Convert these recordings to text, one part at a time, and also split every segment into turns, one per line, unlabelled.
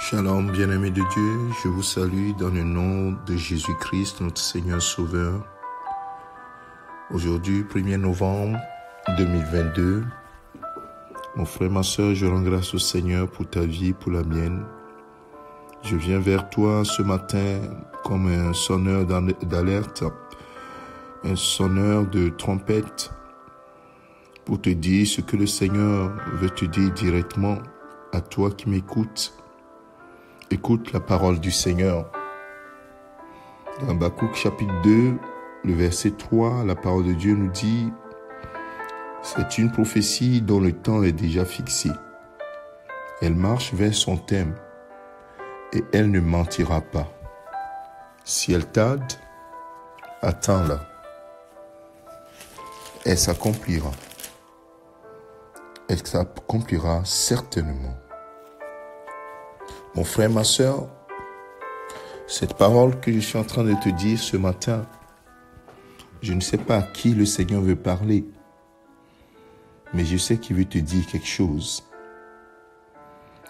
Shalom, bien-aimés de Dieu, je vous salue dans le nom de Jésus-Christ, notre Seigneur Sauveur. Aujourd'hui, 1er novembre 2022, mon frère, ma soeur, je rends grâce au Seigneur pour ta vie, pour la mienne. Je viens vers toi ce matin comme un sonneur d'alerte, un sonneur de trompette, pour te dire ce que le Seigneur veut te dire directement à toi qui m'écoutes. Écoute la parole du Seigneur. Dans Habakkuk chapitre 2, le verset 3, la parole de Dieu nous dit « C'est une prophétie dont le temps est déjà fixé. Elle marche vers son terme et elle ne mentira pas. Si elle tarde, attends-la. Elle s'accomplira. Elle s'accomplira certainement. » Mon frère, ma soeur, cette parole que je suis en train de te dire ce matin, je ne sais pas à qui le Seigneur veut parler, mais je sais qu'il veut te dire quelque chose.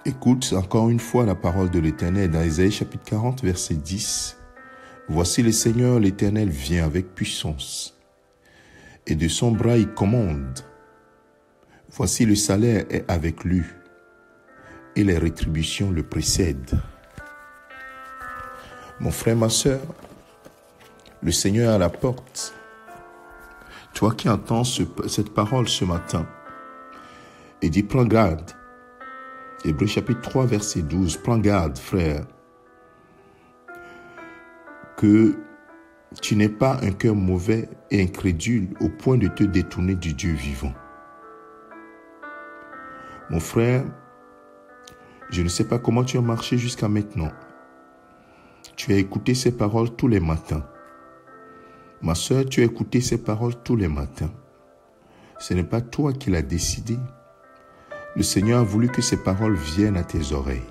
Écoute encore une fois la parole de l'Éternel dans Ésaïe chapitre 40, verset 10. « Voici le Seigneur, l'Éternel vient avec puissance, et de son bras il commande. Voici le salaire est avec lui. Et les rétributions le précèdent. » Mon frère, ma soeur, le Seigneur est à la porte. Toi qui entends cette parole ce matin, et dis, prends garde. Hébreux chapitre 3, verset 12, prends garde, frère, que tu n'aies pas un cœur mauvais et incrédule au point de te détourner du Dieu vivant. Mon frère, je ne sais pas comment tu as marché jusqu'à maintenant. Tu as écouté ces paroles tous les matins. Ma soeur, tu as écouté ces paroles tous les matins. Ce n'est pas toi qui l'as décidé. Le Seigneur a voulu que ces paroles viennent à tes oreilles.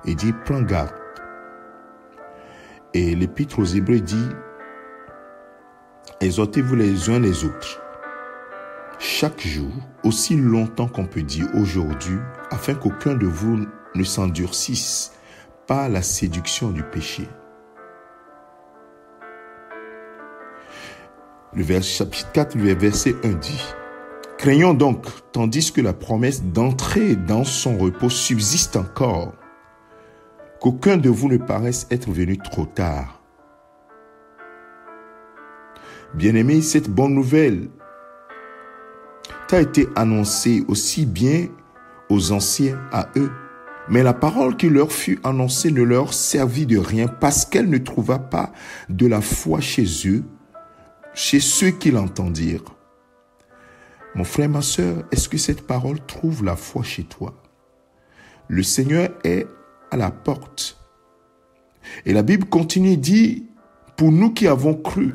Il dit, prends garde. Et l'Épître aux Hébreux dit, exhortez-vous les uns les autres, chaque jour, aussi longtemps qu'on peut dire aujourd'hui, afin qu'aucun de vous ne s'endurcisse par la séduction du péché. Le chapitre 4, le verset 1 dit, « Craignons donc, tandis que la promesse d'entrer dans son repos subsiste encore, qu'aucun de vous ne paraisse être venu trop tard. » Bien-aimés, cette bonne nouvelle t'a été annoncée aussi bien aux anciens à eux, mais la parole qui leur fut annoncée ne leur servit de rien parce qu'elle ne trouva pas de la foi chez eux, chez ceux qui l'entendirent. Mon frère, ma soeur, est-ce que cette parole trouve la foi chez toi? Le Seigneur est à la porte. Et la Bible continue et dit, pour nous qui avons cru,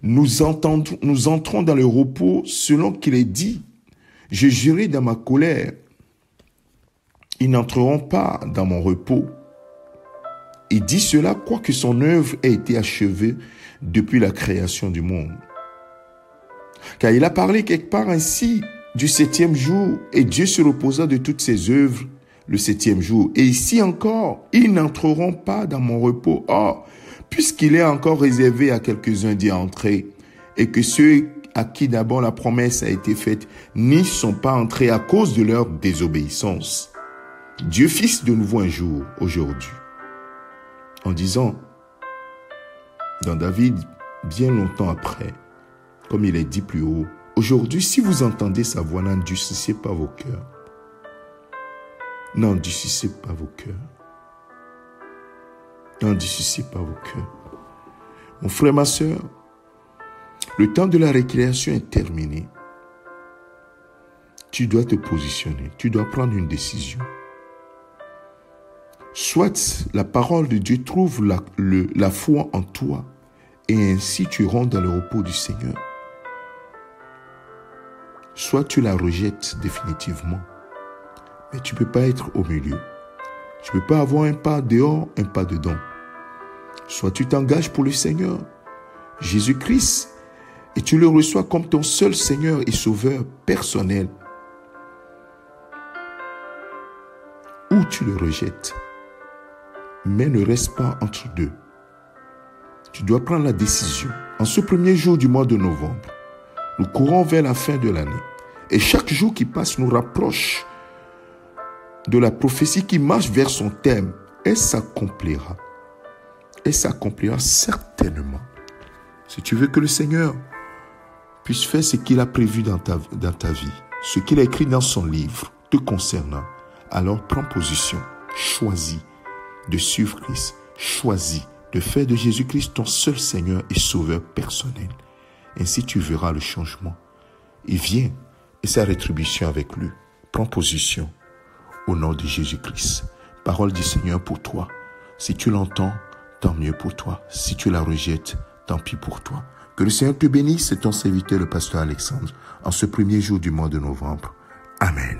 nous entrons dans le repos selon qu'il est dit. Je jurai dans ma colère, ils n'entreront pas dans mon repos. Il dit cela, quoique son œuvre ait été achevée depuis la création du monde. Car il a parlé quelque part ainsi du 7e jour, et Dieu se reposa de toutes ses œuvres le 7e jour. Et ici encore, ils n'entreront pas dans mon repos. Or, puisqu'il est encore réservé à quelques-uns d'y entrer, et que ceux à qui d'abord la promesse a été faite n'y sont pas entrés à cause de leur désobéissance. Dieu fixe de nouveau un jour, aujourd'hui, en disant, dans David, bien longtemps après, comme il est dit plus haut, aujourd'hui, si vous entendez sa voix, n'endurcissez pas vos cœurs. N'endurcissez pas vos cœurs. N'endurcissez pas vos cœurs. Mon frère, ma soeur, le temps de la récréation est terminé. Tu dois te positionner. Tu dois prendre une décision. Soit la parole de Dieu trouve la foi en toi et ainsi tu rentres dans le repos du Seigneur. Soit tu la rejettes définitivement. Mais tu ne peux pas être au milieu. Tu ne peux pas avoir un pas dehors, un pas dedans. Soit tu t'engages pour le Seigneur, Jésus-Christ, et tu le reçois comme ton seul Seigneur et Sauveur personnel. Ou ou tu le rejettes. Mais ne reste pas entre deux. Tu dois prendre la décision. En ce premier jour du mois de novembre, nous courons vers la fin de l'année. Et chaque jour qui passe nous rapproche de la prophétie qui marche vers son terme. Elle s'accomplira. Elle s'accomplira certainement. Si tu veux que le Seigneur puisse faire ce qu'il a prévu dans ta vie, ce qu'il a écrit dans son livre te concernant, alors prends position, choisis de suivre Christ, choisis de faire de Jésus-Christ ton seul Seigneur et Sauveur personnel. Ainsi tu verras le changement. Il vient et sa rétribution avec lui. Prends position au nom de Jésus-Christ. Parole du Seigneur pour toi. Si tu l'entends, tant mieux pour toi. Si tu la rejettes, tant pis pour toi. Que le Seigneur te bénisse, c'est ton serviteur le pasteur Alexandre, en ce premier jour du mois de novembre. Amen.